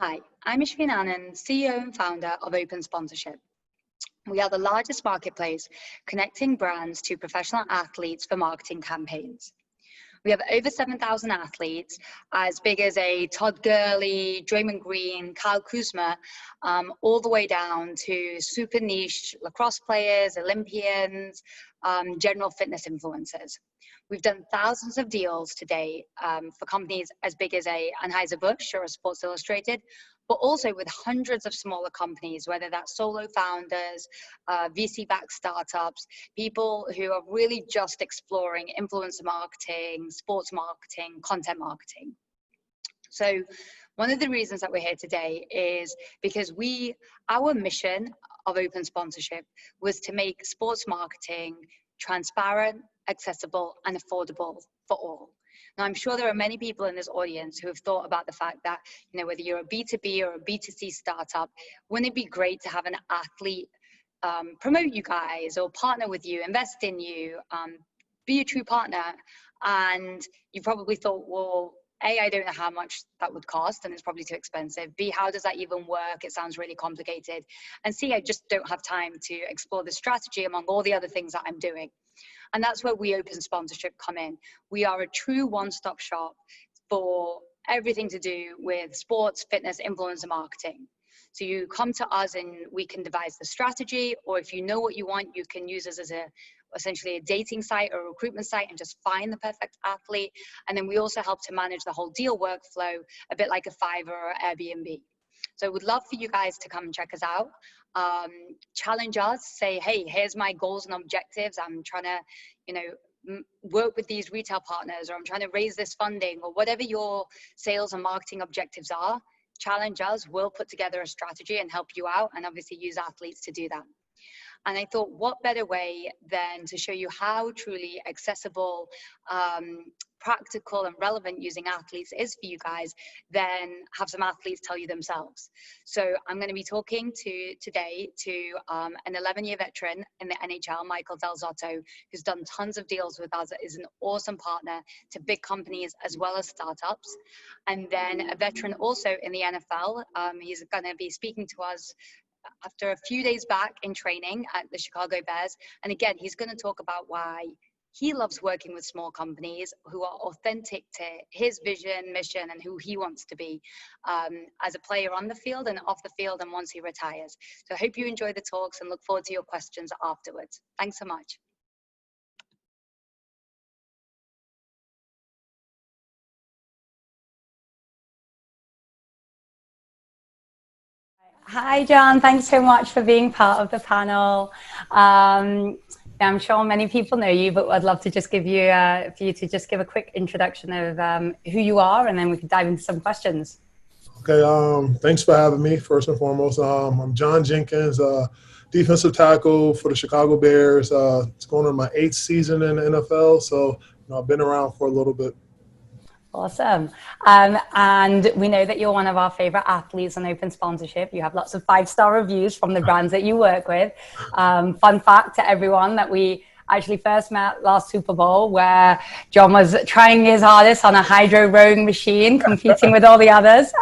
Hi, I'm Ishveen Anand, CEO and founder of Open Sponsorship. We are the largest marketplace connecting brands to professional athletes for marketing campaigns. We have over 7,000 athletes, as big as a Todd Gurley, Draymond Green, Kyle Kuzma, all the way down to super niche lacrosse players, Olympians, general fitness influencers. We've done thousands of deals today for companies as big as a Anheuser-Busch or a Sports Illustrated, but also with hundreds of smaller companies, whether that's solo founders, VC-backed startups, people who are really just exploring influencer marketing, sports marketing, content marketing. So one of the reasons that we're here today is because our mission of Open Sponsorship was to make sports marketing transparent, accessible, and affordable for all. Now, I'm sure there are many people in this audience who have thought about the fact that, whether you're a B2B or a B2C startup, wouldn't it be great to have an athlete promote you guys or partner with you, invest in you, be a true partner? And you probably thought, well, A, I don't know how much that would cost, and it's probably too expensive. B, how does that even work? It sounds really complicated. And C, I just don't have time to explore the strategy among all the other things that I'm doing. And that's where we Open Sponsorship come in. We are a true one-stop shop for everything to do with sports, fitness, influencer marketing. So you come to us and we can devise the strategy, or if you know what you want, you can use us as essentially a dating site or a recruitment site and just find the perfect athlete. And then we also help to manage the whole deal workflow, a bit like a Fiverr or Airbnb. So I would love for you guys to come and check us out. Challenge us, say, hey, here's my goals and objectives. I'm trying to, work with these retail partners, or I'm trying to raise this funding, or whatever your sales and marketing objectives are. Challenge us. We'll put together a strategy and help you out, and obviously use athletes to do that. And I thought, what better way than to show you how truly accessible, practical, and relevant using athletes is for you guys than have some athletes tell you themselves. So I'm going to be talking today to an 11-year veteran in the NHL, Michael Del Zotto, who's done tons of deals with us, is an awesome partner to big companies as well as startups. And then a veteran also in the NFL. He's going to be speaking to us after a few days back in training at the Chicago Bears. And again, he's going to talk about why he loves working with small companies who are authentic to his vision, mission, and who he wants to be as a player on the field and off the field and once he retires. So I hope you enjoy the talks and look forward to your questions afterwards. Thanks so much. Hi, John. Thanks so much for being part of the panel. I'm sure many people know you, but I'd love to just give you, for you to just give a quick introduction of who you are, and then we can dive into some questions. Okay, thanks for having me, first and foremost. I'm John Jenkins, defensive tackle for the Chicago Bears. It's going on my 8th season in the NFL, so I've been around for a little bit. Awesome. And we know that you're one of our favorite athletes on Open Sponsorship. You have lots of 5-star reviews from the brands that you work with. Fun fact to everyone that we actually first met last Super Bowl, where John was trying his hardest on a hydro rowing machine, competing with all the others.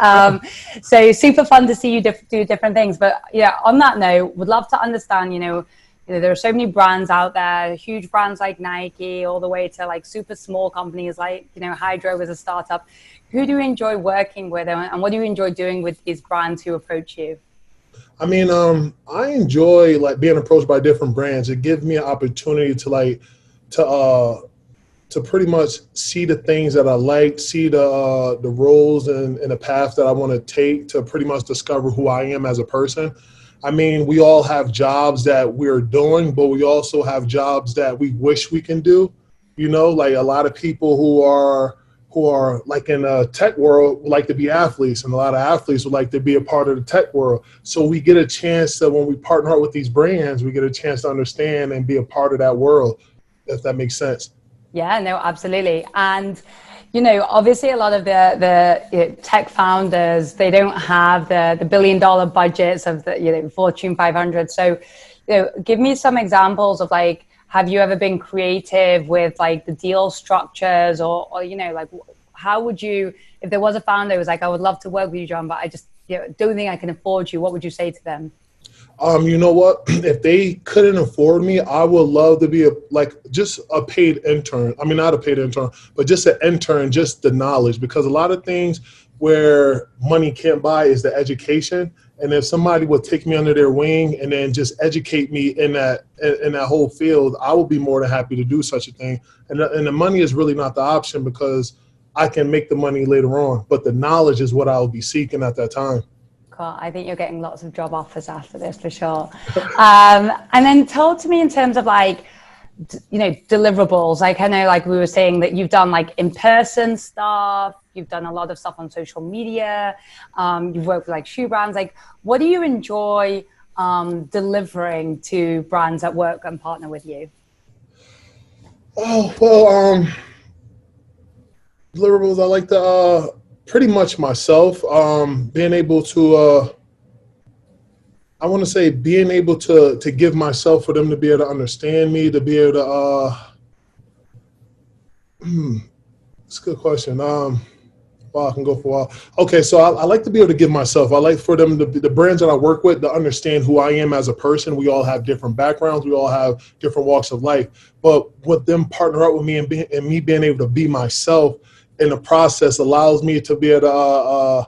So super fun to see you do different things. But yeah, on that note, would love to understand, there are so many brands out there, huge brands like Nike, all the way to like super small companies like, Hydro as a startup. Who do you enjoy working with, and what do you enjoy doing with these brands who approach you? I mean, I enjoy like being approached by different brands. It gives me an opportunity to pretty much see the things that I like, see the roles and the path that I want to take to pretty much discover who I am as a person. I mean, we all have jobs that we're doing, but we also have jobs that we wish we can do. Like a lot of people who are like in the tech world like to be athletes, and a lot of athletes would like to be a part of the tech world. So we get a chance to, when we partner up with these brands, we get a chance to understand and be a part of that world, if that makes sense. Yeah, no, absolutely. And obviously a lot of the tech founders, they don't have the billion-dollar budgets of the Fortune 500. So, give me some examples of like, have you ever been creative with like the deal structures, or like how would you, if there was a founder who was like, I would love to work with you, John, but I just don't think I can afford you, what would you say to them? You know what? If they couldn't afford me, I would love to be just a paid intern. I mean, not a paid intern, but just an intern, just the knowledge. Because a lot of things where money can't buy is the education. And if somebody would take me under their wing and then just educate me in that whole field, I would be more than happy to do such a thing. And the money is really not the option because I can make the money later on. But the knowledge is what I will be seeking at that time. I think you're getting lots of job offers after this for sure. And then talk to me in terms of like, deliverables. Like I know, like we were saying that you've done like in-person stuff, you've done a lot of stuff on social media, you've worked with like shoe brands. Like what do you enjoy delivering to brands that work and partner with you? Oh, well, deliverables, I like to pretty much myself, being able to, I want to say being able to give myself for them to be able to understand me, to be able to, it's a good question. Wow, I can go for a while. Okay, so I like to be able to give myself. I like for them, the brands that I work with, to understand who I am as a person. We all have different backgrounds. We all have different walks of life. But with them partner up with me and me being able to be myself in the process allows me to be able to,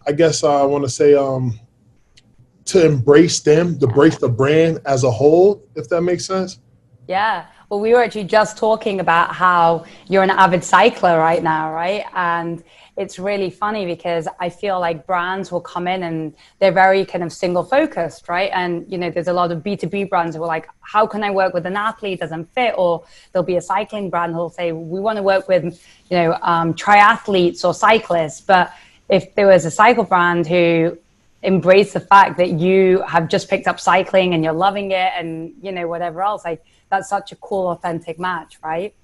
I guess I want to say, to embrace them, to embrace the brand as a whole, if that makes sense. Yeah. Well, we were actually just talking about how you're an avid cycler right now, right? And it's really funny because I feel like brands will come in and they're very kind of single focused, right? And, there's a lot of B2B brands who are like, how can I work with an athlete? It doesn't fit. Or there'll be a cycling brand who'll say, we want to work with, triathletes or cyclists. But if there was a cycle brand who embraced the fact that you have just picked up cycling and you're loving it and, whatever else, like that's such a cool, authentic match, right?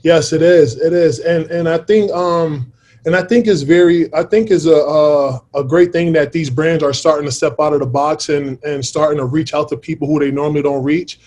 Yes, it is. It is. And I think, is a great thing that these brands are starting to step out of the box and starting to reach out to people who they normally don't reach.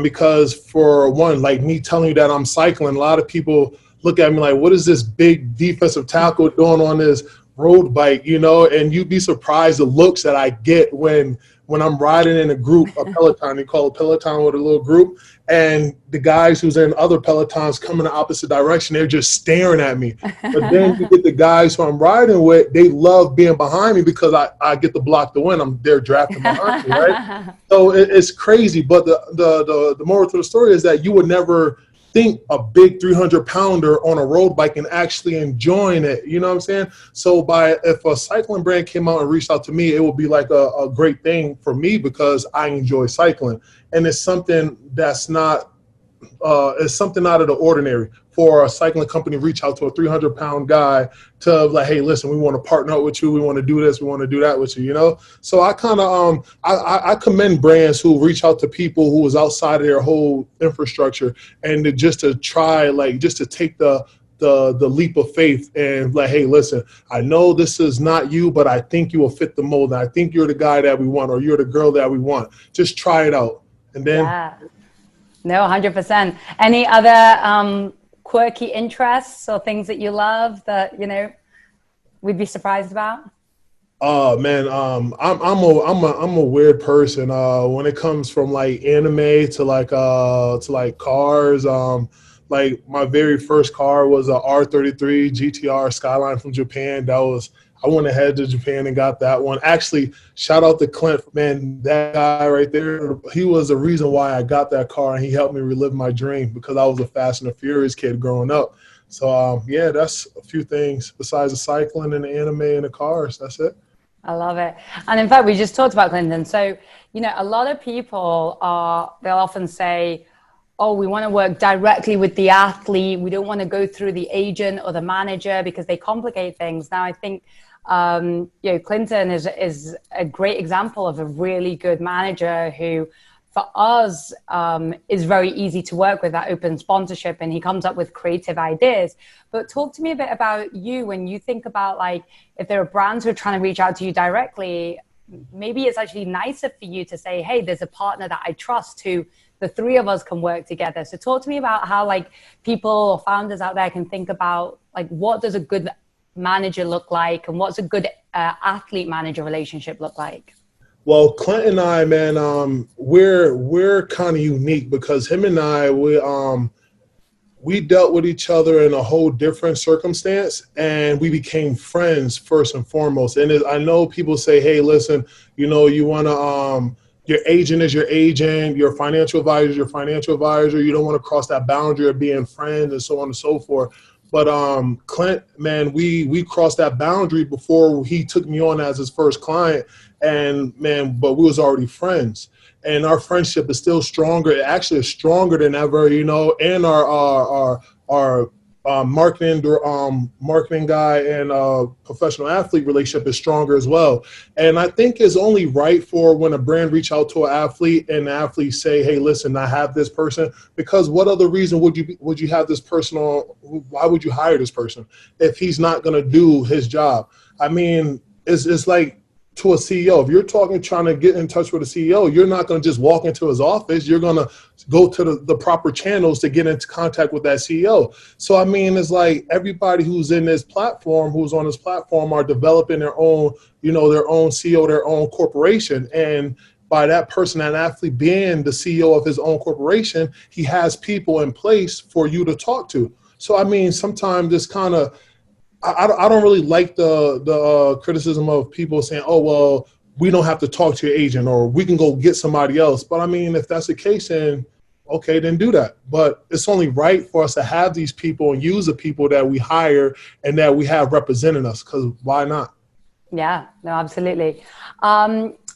Because for one, like me telling you that I'm cycling, a lot of people look at me like, what is this big defensive tackle doing on this road bike, and you'd be surprised the looks that I get when I'm riding in a group, a Peloton. They call it Peloton with a little group. And the guys who's in other Pelotons come in the opposite direction. They're just staring at me. But then you get the guys who I'm riding with, they love being behind me because I get to block the wind. They're drafting behind me, right? So it's crazy. But the moral to the story is that you would never think a big 300-pounder on a road bike and actually enjoying it. You know what I'm saying? So if a cycling brand came out and reached out to me, it would be like a great thing for me because I enjoy cycling. And it's something that's not, it's something out of the ordinary for a cycling company to reach out to a 300-pound guy to like, hey, listen, we want to partner up with you. We want to do this. We want to do that with you, So I kind of, I commend brands who reach out to people who is outside of their whole infrastructure and just to try, like, just to take the leap of faith and like, hey, listen, I know this is not you, but I think you will fit the mold. And I think you're the guy that we want, or you're the girl that we want. Just try it out. And then. Yeah. No, 100%. Any other quirky interests or things that you love that, we'd be surprised about? Oh man, I'm a weird person. When it comes from like anime to like cars, like my very first car was a R33 GTR Skyline from Japan. I went ahead to Japan and got that one. Actually, shout out to Clint, man, that guy right there. He was the reason why I got that car, and he helped me relive my dream because I was a Fast and the Furious kid growing up. So yeah, that's a few things besides the cycling and the anime and the cars. That's it. I love it. And in fact, we just talked about Clinton. So, a lot of people they'll often say, oh, we want to work directly with the athlete. We don't want to go through the agent or the manager because they complicate things. Now, I think, Clinton is a great example of a really good manager who, for us, is very easy to work with, that open sponsorship, and he comes up with creative ideas. But talk to me a bit about you when you think about, like, if there are brands who are trying to reach out to you directly, maybe it's actually nicer for you to say, hey, there's a partner that I trust who the three of us can work together. So talk to me about how, like, people or founders out there can think about, like, what does a good manager look like, and what's a good athlete manager relationship look like? Well, Clint and I, man, we're kind of unique because him and I, we dealt with each other in a whole different circumstance, and we became friends first and foremost. And I know people say, hey, listen, you want to, your agent is your agent, your financial advisor is your financial advisor. You don't want to cross that boundary of being friends and so on and so forth. But Clint, man, we crossed that boundary before he took me on as his first client. And man, but we was already friends. And our friendship is still stronger. It actually is stronger than ever, and our marketing guy and professional athlete relationship is stronger as well. And I think it's only right for when a brand reach out to an athlete and the athlete say, hey, listen, I have this person, because what other reason would you have this person on? Why would you hire this person if he's not going to do his job? I mean, it's like, to a CEO, if you're trying to get in touch with a CEO, you're not going to just walk into his office. You're going to go to the proper channels to get into contact with that CEO. So, I mean, it's like everybody who's on this platform are developing their own, their own CEO, their own corporation. And by that person, that athlete being the CEO of his own corporation, he has people in place for you to talk to. So, I mean, sometimes this kind of, I don't really like the criticism of people saying, oh, well, we don't have to talk to your agent or we can go get somebody else. But I mean, if that's the case, then okay, then do that. But it's only right for us to have these people and use the people that we hire and that we have representing us, because why not? Yeah, no, absolutely.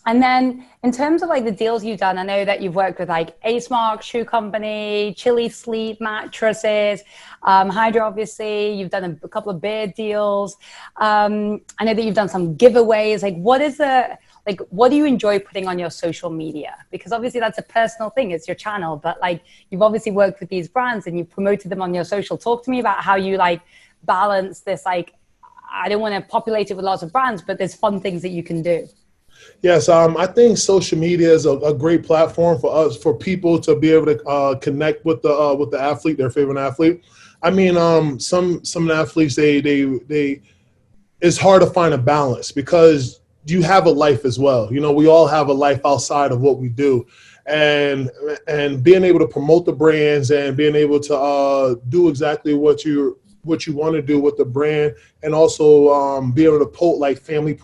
And then in terms of like the deals you've done, I know that you've worked with like Ace Mark Shoe Company, Chili Sleep Mattresses, Hydra, obviously. You've done a couple of beard deals. I know that you've done some giveaways. Like, what do you enjoy putting on your social media? Because obviously that's a personal thing. It's your channel, but like you've obviously worked with these brands and you've promoted them on your social. Talk to me about how you like balance this. Like, I don't want to populate it with lots of brands, but there's fun things that you can do. Yes, I think social media is a great platform for people to be able to connect with the athlete, their favorite athlete. I mean, some athletes they it's hard to find a balance because you have a life as well. We all have a life outside of what we do, and being able to promote the brands and being able to do exactly what you want to do with the brand, and also be able to post like family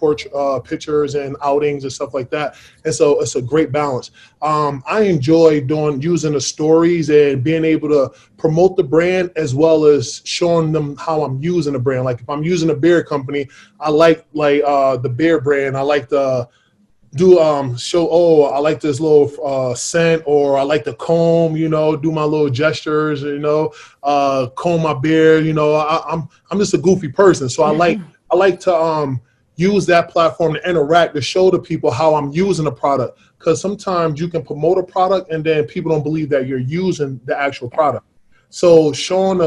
pictures and outings and stuff like that. And so it's a great balance. I enjoy using the stories and being able to promote the brand as well as showing them how I'm using the brand. Like if I'm using a beer company, I like the beer brand. I like the I like this little scent, or I like to comb, do my little gestures, comb my beard. I'm just a goofy person, so I like to use that platform to interact, to show the people how I'm using the product, because sometimes you can promote a product and then people don't believe that you're using the actual product. So showing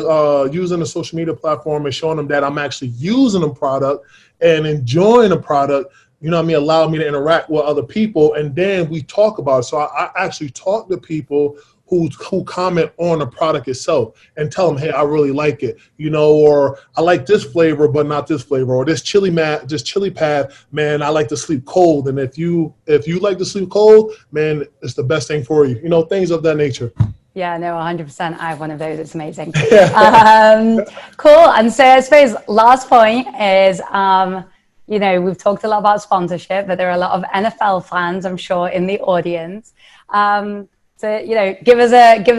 using the social media platform and showing them that I'm actually using the product and enjoying the product, allow me to interact with other people, and then we talk about it. So I actually talk to people who comment on the product itself and tell them, hey, I really like it, or I like this flavor, but not this flavor, or this chili pad, man, I like to sleep cold. And if you like to sleep cold, man, it's the best thing for you, things of that nature. Yeah, no, 100%. I have one of those. It's amazing. Cool. And so I suppose last point is, we've talked a lot about sponsorship, but there are a lot of NFL fans, I'm sure, in the audience. So, give us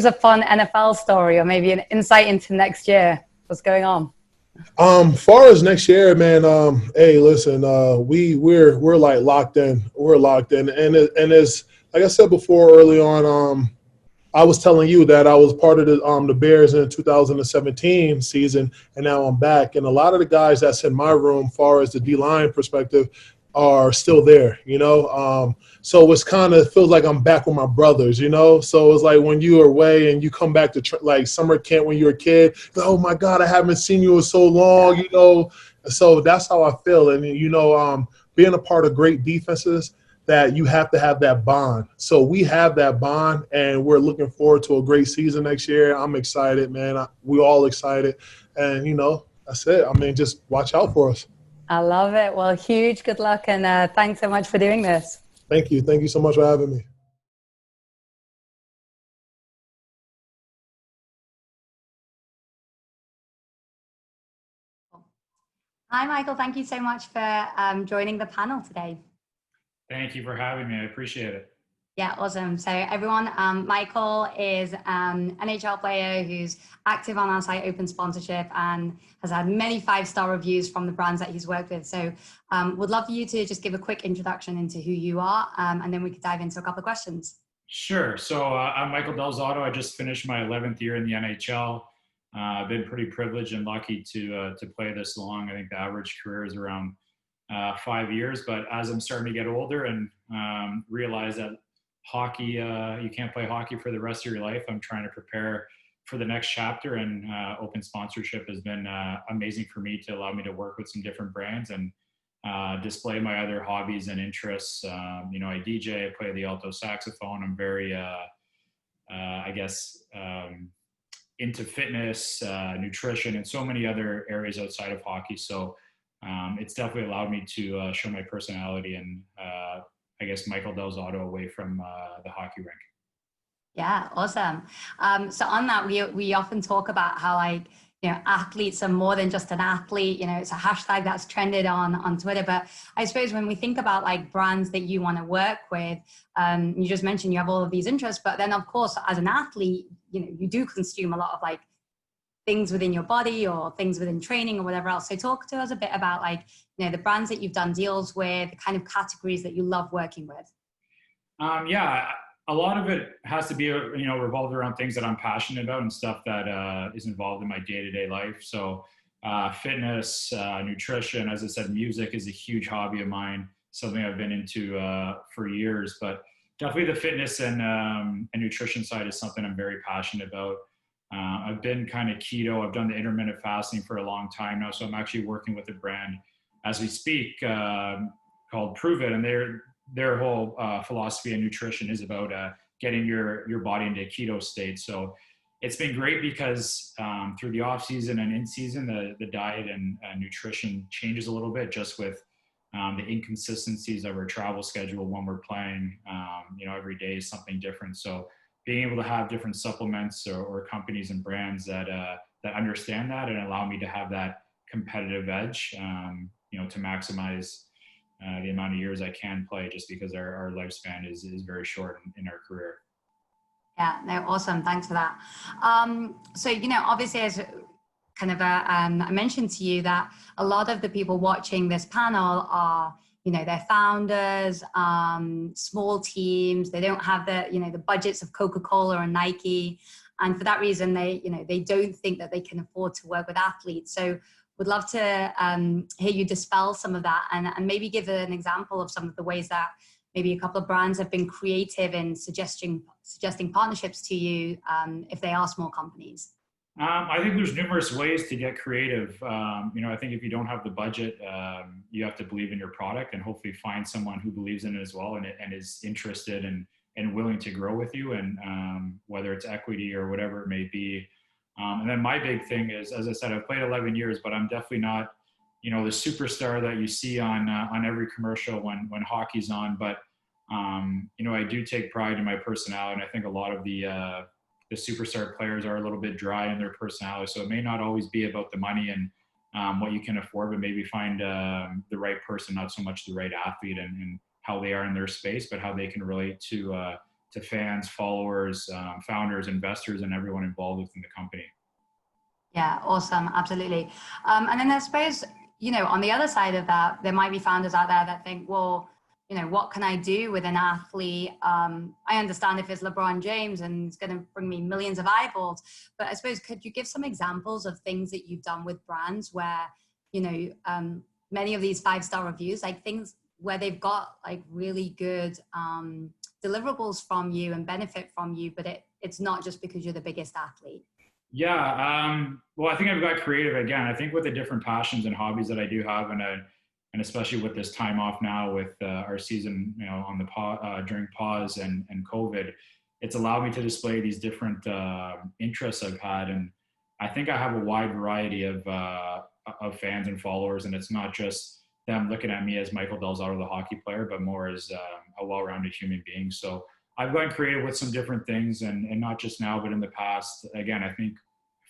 a fun NFL story, or maybe an insight into next year. What's going on? Far as next year, man, hey, listen, we're like locked in. We're locked in, and it's like I said before early on. I was telling you that I was part of the Bears in the 2017 season, and now I'm back. And a lot of the guys that's in my room, far as the D-line perspective, are still there, So it's kind of feels like I'm back with my brothers, So it's like when you are away and you come back to like summer camp when you're a kid, oh my God, I haven't seen you in so long, So that's how I feel. And, being a part of great defenses, that you have to have that bond. So we have that bond, and we're looking forward to a great season next year. I'm excited, man. We all excited. And, That's it. I mean, just watch out for us. I love it. Well, huge good luck, and thanks so much for doing this. Thank you. Thank you so much for having me. Hi, Michael. Thank you so much for joining the panel today. Thank you for having me. I appreciate it. Yeah, awesome. So everyone, Michael is an NHL player who's active on our site, Open Sponsorship, and has had many 5-star reviews from the brands that he's worked with. So would love for you to just give a quick introduction into who you are, and then we could dive into a couple of questions. Sure. So I'm Michael Del Zotto. I just finished my 11th year in the NHL. I've been pretty privileged and lucky to play this long. I think the average career is around 5 years. But as I'm starting to get older and realize that hockey, you can't play hockey for the rest of your life, I'm trying to prepare for the next chapter. And Open Sponsorship has been amazing for me to allow me to work with some different brands and display my other hobbies and interests. You know, I DJ, I play the alto saxophone. I'm very, I guess, into fitness, nutrition, and so many other areas outside of hockey. So it's definitely allowed me to show my personality and I guess Michael Del Zotto away from the hockey rink. Yeah, awesome. So on that, we often talk about how, like, you know, athletes are more than just an athlete. You know, it's a hashtag that's trended on Twitter. But I suppose when we think about like brands that you want to work with, you just mentioned you have all of these interests, but then of course, as an athlete, you know, you do consume a lot of like things within your body or things within training or whatever else. So talk to us a bit about, like, you know, the brands that you've done deals with, the kind of categories that you love working with. Yeah, a lot of it has to be, you know, revolved around things that I'm passionate about and stuff that is involved in my day-to-day life. So fitness, nutrition, as I said, music is a huge hobby of mine, something I've been into for years. But definitely the fitness and nutrition side is something I'm very passionate about. I've been kind of keto. I've done the intermittent fasting for a long time now. So I'm actually working with a brand as we speak called Prove It. And their whole philosophy and nutrition is about getting your body into a keto state. So it's been great because through the off season and in season, the diet and nutrition changes a little bit just with the inconsistencies of our travel schedule when we're playing. You know, every day is something different. So being able to have different supplements or companies and brands that understand that and allow me to have that competitive edge, you know, to maximize the amount of years I can play, just because our lifespan is very short in our career. Yeah, no, awesome. Thanks for that. So, you know, obviously, as kind of I mentioned to you that a lot of the people watching this panel are, you know, they're founders, small teams. They don't have the, you know, the budgets of Coca-Cola or Nike. And for that reason, they, you know, they don't think that they can afford to work with athletes. So would love to hear you dispel some of that and maybe give an example of some of the ways that maybe a couple of brands have been creative in suggesting partnerships to you if they are small companies. I think there's numerous ways to get creative. You know, I think if you don't have the budget, you have to believe in your product and hopefully find someone who believes in it as well and is interested and willing to grow with you, and whether it's equity or whatever it may be. And then my big thing is, as I said, I've played 11 years, but I'm definitely not, you know, the superstar that you see on every commercial when hockey's on. But you know, I do take pride in my personality, and I think a lot of the superstar players are a little bit dry in their personality. So it may not always be about the money and what you can afford, but maybe find the right person, not so much the right athlete and how they are in their space, but how they can relate to fans, followers, founders, investors, and everyone involved within the company. Yeah, awesome. Absolutely. And then I suppose, you know, on the other side of that, there might be founders out there that think, well, you know, what can I do with an athlete? I understand if it's LeBron James and it's going to bring me millions of eyeballs, but I suppose, could you give some examples of things that you've done with brands where, you know, many of these 5-star reviews, like things where they've got like really good deliverables from you and benefit from you, but it's not just because you're the biggest athlete? Yeah, well, I think I've got creative again. I think with the different passions and hobbies that I do have, and especially with this time off now with our season, you know, on the during pause and COVID, it's allowed me to display these different interests I've had, and I think I have a wide variety of of fans and followers, and it's not just them looking at me as Michael Del Zotto, the hockey player, but more as a well-rounded human being. So I've gotten creative with some different things, and not just now, but in the past. Again, I think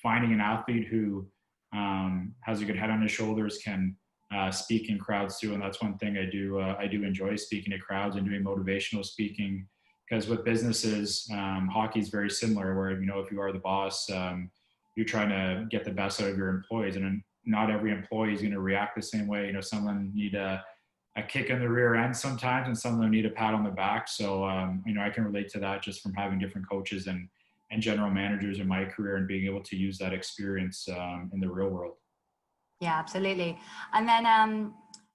finding an athlete who has a good head on his shoulders can speak in crowds too, and that's one thing I do enjoy, speaking to crowds and doing motivational speaking. Because with businesses, hockey is very similar, where, you know, if you are the boss, you're trying to get the best out of your employees, and not every employee is going to react the same way. You know, some of them need a kick in the rear end sometimes, and some of them need a pat on the back. So, you know, I can relate to that just from having different coaches and general managers in my career, and being able to use that experience in the real world. Yeah, absolutely. And then,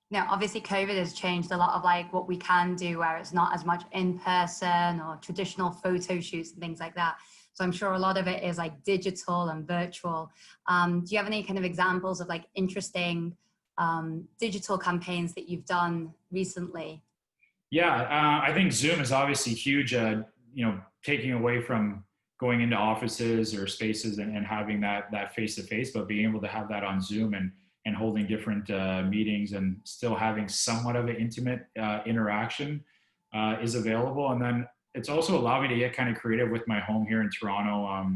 you know, obviously COVID has changed a lot of like what we can do, where it's not as much in person or traditional photo shoots and things like that. So I'm sure a lot of it is like digital and virtual. Do you have any kind of examples of like interesting digital campaigns that you've done recently? Yeah, I think Zoom is obviously huge, you know, taking away from going into offices or spaces and having that face-to-face, but being able to have that on Zoom and holding different meetings and still having somewhat of an intimate interaction is available. And then it's also allowed me to get kind of creative with my home here in Toronto.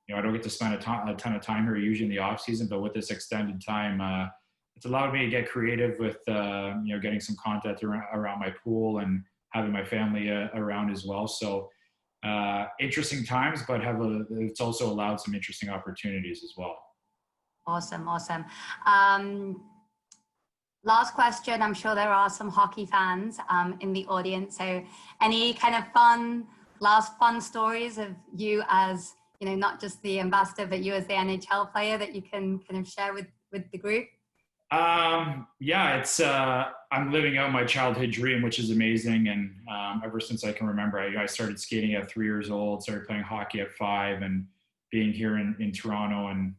You know, I don't get to spend a ton of time here usually in the off season, but with this extended time, it's allowed me to get creative with, you know, getting some content around my pool and having my family around as well. So interesting times, but it's also allowed some interesting opportunities as well. Awesome. Last question. I'm sure there are some hockey fans in the audience. So any kind of fun stories of you as, you know, not just the ambassador, but you as the NHL player that you can kind of share with the group? Yeah, it's, I'm living out my childhood dream, which is amazing. And, ever since I can remember, I started skating at 3 years old, started playing hockey at 5, and being here in Toronto and,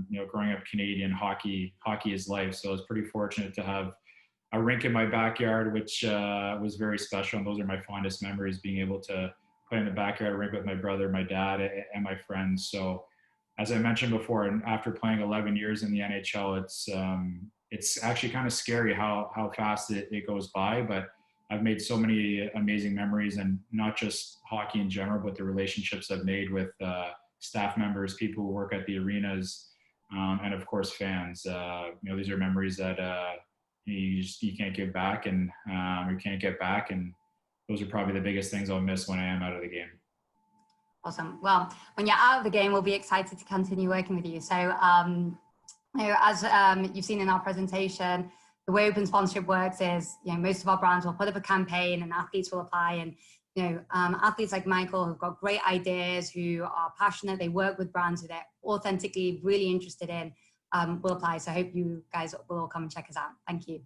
you know, growing up Canadian, hockey is life. So I was pretty fortunate to have a rink in my backyard, which, was very special. And those are my fondest memories, being able to play in the backyard rink with my brother, my dad, and my friends. So, as I mentioned before, and after playing 11 years in the NHL, it's actually kind of scary how fast it goes by. But I've made so many amazing memories, and not just hockey in general, but the relationships I've made with staff members, people who work at the arenas, and of course fans. You know, these are memories that you can't give back, and you can't get back. And those are probably the biggest things I'll miss when I am out of the game. Awesome. Well, when you're out of the game, we'll be excited to continue working with you. So, you know, as you've seen in our presentation, the way open sponsorship works is, you know, most of our brands will put up a campaign and athletes will apply. And, you know, athletes like Michael who've got great ideas, who are passionate, they work with brands who they're authentically really interested in, will apply. So I hope you guys will all come and check us out. Thank you.